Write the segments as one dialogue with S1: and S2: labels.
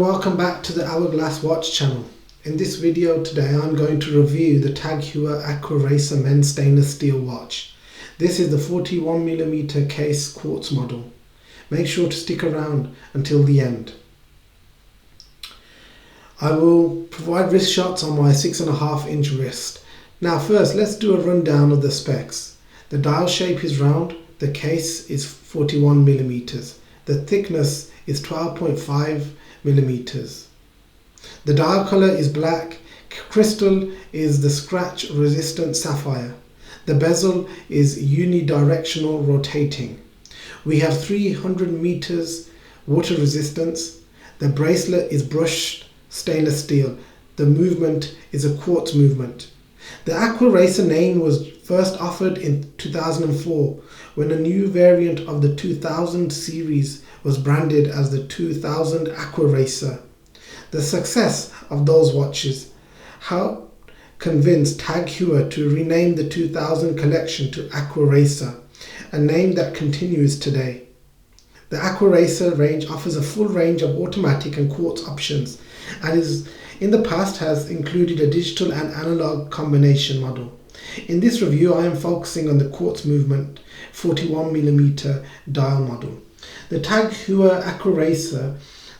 S1: welcome back to the Hourglass Watch channel. In this video today I'm going to review the TAG Heuer Aquaracer men's stainless steel watch. This is the 41mm case quartz model. Make sure to stick around until the end. I will provide wrist shots on my 6.5-inch wrist. Now first let's do a rundown of the specs. The dial shape is round, the case is 41mm, the thickness is 12.5mm. The dial color is black, crystal is the scratch resistant sapphire. The bezel is uni-directional rotating. We have 300 meters water resistance. The bracelet is brushed stainless steel. The movement is a quartz movement. The Aquaracer name was first offered in 2004 when a new variant of the 2000 series was branded as the 2000 Aquaracer. The success of those watches helped convince TAG Heuer to rename the 2000 collection to Aquaracer, a name that continues today. The Aquaracer range offers a full range of automatic and quartz options and is in the past has included a digital and analog combination model. In this review I am focusing on the quartz movement 41mm dial model. The TAG Heuer Aquaracer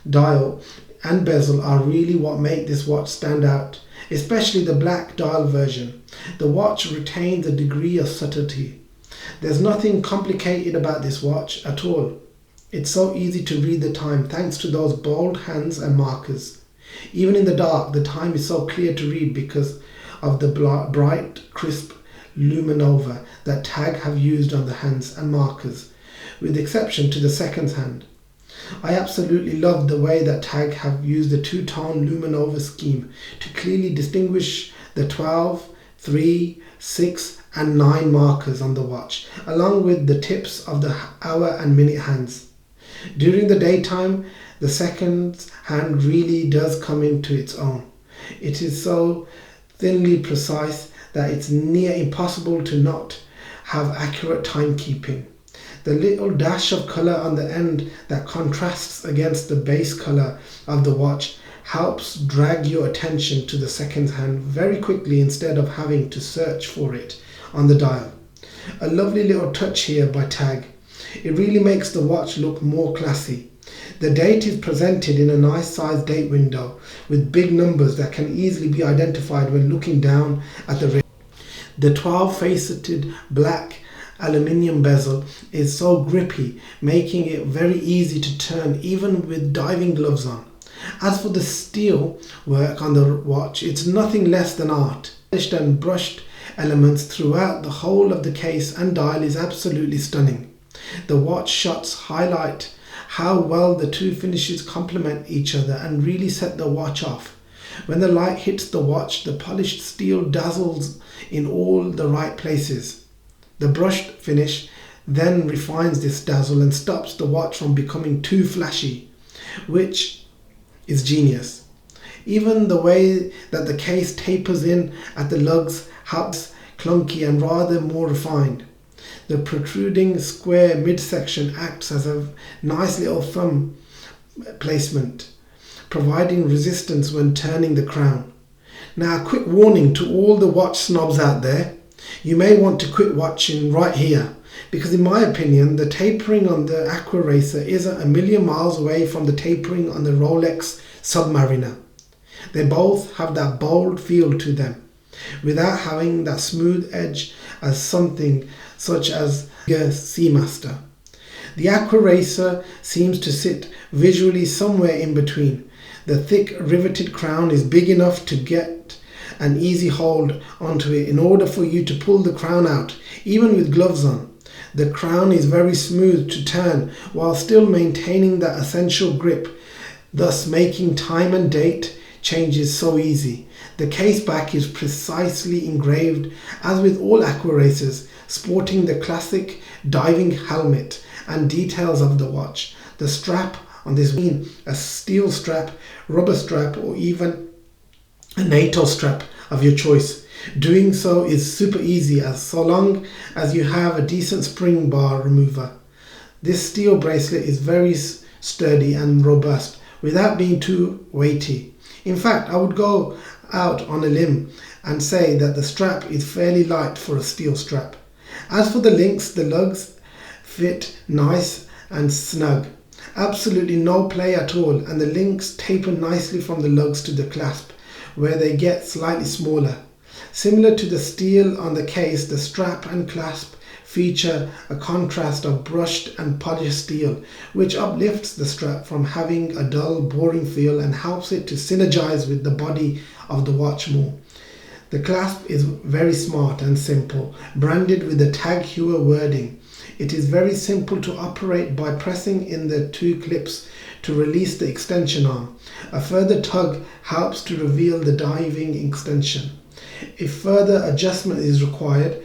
S1: dial and bezel are really what make this watch stand out, especially the black dial version. The watch retains a degree of subtlety. There's nothing complicated about this watch at all. It's so easy to read the time thanks to those bold hands and markers. Even in the dark, the time is so clear to read because of the bright, crisp luminova that TAG have used on the hands and markers, with exception to the seconds hand. I absolutely love the way that TAG have used the two-tone luminova scheme to clearly distinguish the 12, 3, 6 and 9 markers on the watch, along with the tips of the hour and minute hands. During the daytime, the seconds hand really does come into its own. It is so thinly precise that it's near impossible to not have accurate timekeeping. The little dash of colour on the end that contrasts against the base colour of the watch helps drag your attention to the seconds hand very quickly instead of having to search for it on the dial. A lovely little touch here by TAG. It really makes the watch look more classy. The date is presented in a nice sized date window with big numbers that can easily be identified when looking down at the wrist. The 12-faceted black aluminium bezel is so grippy, making it very easy to turn even with diving gloves on. As for the steel work on the watch, it's nothing less than art. Polished and brushed elements throughout the whole of the case and dial is absolutely stunning. The watch shots highlight how well the two finishes complement each other and really set the watch off. When the light hits the watch, the polished steel dazzles in all the right places. The brushed finish then refines this dazzle and stops the watch from becoming too flashy, which is genius. Even the way that the case tapers in at the lugs helps clunky and rather more refined. The protruding square midsection acts as a nice little thumb placement, providing resistance when turning the crown. Now a quick warning to all the watch snobs out there. You may want to quit watching right here, because in my opinion the tapering on the Aquaracer isn't a million miles away from the tapering on the Rolex Submariner. They both have that bold feel to them, without having that smooth edge as something such as the Seamaster. The Aquaracer seems to sit visually somewhere in between. The thick riveted crown is big enough to get an easy hold onto it in order for you to pull the crown out, even with gloves on. The crown is very smooth to turn while still maintaining that essential grip, thus making time and date changes so easy. The case back is precisely engraved, as with all Aquaracers, sporting the classic diving helmet and details of the watch. The strap on this being a steel strap, rubber strap or even a NATO strap of your choice. Doing so is super easy as so long as you have a decent spring bar remover. This steel bracelet is very sturdy and robust, without being too weighty. In fact, I would go out on a limb and say that the strap is fairly light for a steel strap. As for the links, the lugs fit nice and snug. Absolutely no play at all, and the links taper nicely from the lugs to the clasp, where they get slightly smaller. Similar to the steel on the case, the strap and clasp feature a contrast of brushed and polished steel, which uplifts the strap from having a dull, boring feel and helps it to synergize with the body of the watch more. The clasp is very smart and simple, branded with the tag Heuer wording. It is very simple to operate by pressing in the two clips to release the extension arm. A further tug helps to reveal the diving extension. If further adjustment is required,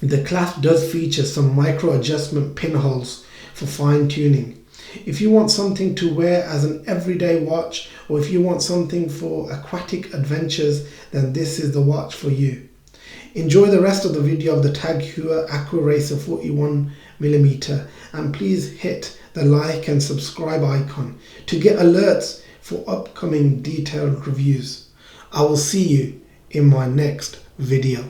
S1: the clasp does feature some micro adjustment pinholes for fine tuning. If you want something to wear as an everyday watch, or if you want something for aquatic adventures, then this is the watch for you. Enjoy the rest of the video of the TAG Heuer Aquaracer 41mm, and please hit the like and subscribe icon to get alerts for upcoming detailed reviews. I will see you in my next video.